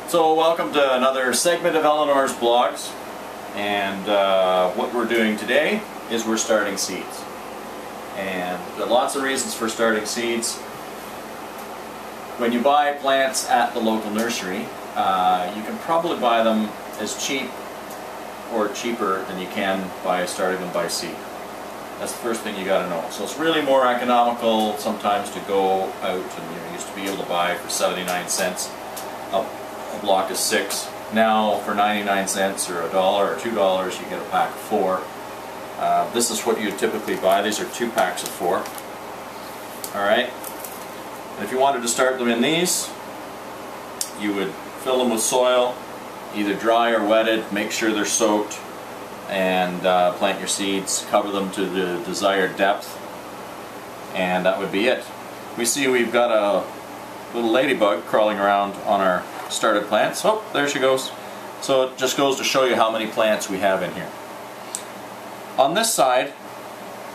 So welcome to another segment of Eleanor's blogs, and what we're doing today is we're starting seeds. And there are lots of reasons for starting seeds. When you buy plants at the local nursery, you can probably buy them as cheap or cheaper than you can by starting them by seed. That's the first thing you got to know. So it's really more economical sometimes to go out, and you used to be able to buy for 79 cents a block of 6. Now for 99 cents or $1 or $2 you get a pack of 4. This is what you typically buy. These are 2 packs of 4. Alright, and if you wanted to start them in these, you would fill them with soil, either dry or wetted, make sure they're soaked, and plant your seeds, cover them to the desired depth, and that would be it. We see we've got a little ladybug crawling around on our started plants. Oh, there she goes. So it just goes to show you how many plants we have in here. On this side,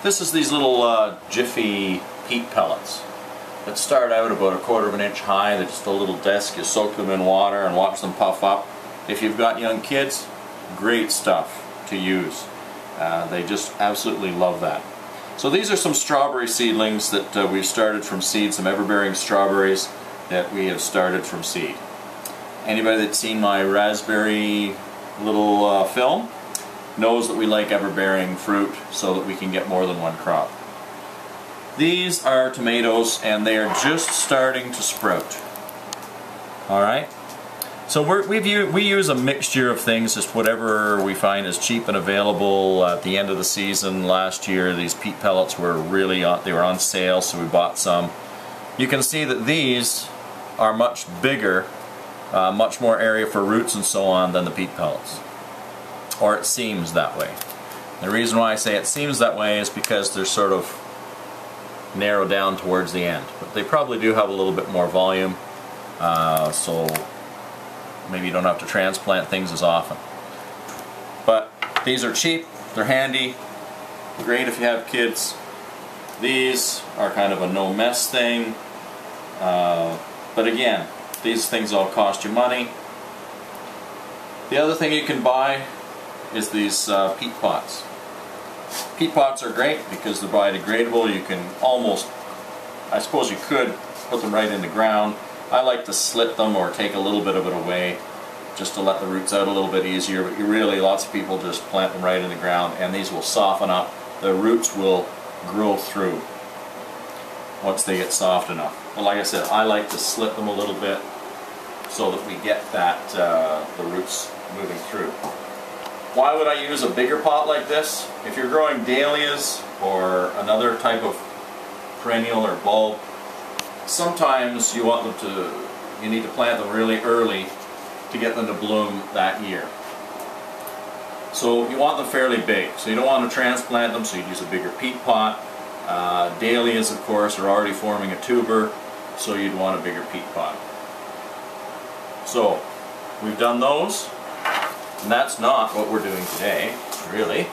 this is these little Jiffy peat pellets that start out about 1/4 of an inch high. They're just a little disc. You soak them in water and watch them puff up. If you've got young kids, great stuff to use. They just absolutely love that. So these are some strawberry seedlings that we've started from seed, some ever-bearing strawberries that we have started from seed. Anybody that's seen my raspberry little film knows that we like ever-bearing fruit so that we can get more than one crop. These are tomatoes, and they are just starting to sprout. Alright? So we use a mixture of things, just whatever we find is cheap and available. At the end of the season last year, these peat pellets were really on sale, so we bought some. You can see that these are much bigger, much more area for roots and so on than the peat pellets. Or it seems that way. The reason why I say it seems that way is because they're sort of narrowed down towards the end. But they probably do have a little bit more volume, so maybe you don't have to transplant things as often. But these are cheap, they're handy, great if you have kids. These are kind of a no mess thing, but again, these things all cost you money. The other thing you can buy is these peat pots. Peat pots are great because they're biodegradable. You can almost, I suppose you could put them right in the ground. I like to slit them or take a little bit of it away just to let the roots out a little bit easier, but lots of people just plant them right in the ground, and these will soften up. The roots will grow through once they get soft enough. But like I said, I like to slit them a little bit so that we get that the roots moving through. Why would I use a bigger pot like this? If you're growing dahlias or another type of perennial or bulb, sometimes you need to plant them really early to get them to bloom that year. So you want them fairly big. So you don't want to transplant them, so you'd use a bigger peat pot. Dahlias, of course, are already forming a tuber, so you'd want a bigger peat pot. So we've done those, and that's not what we're doing today, really.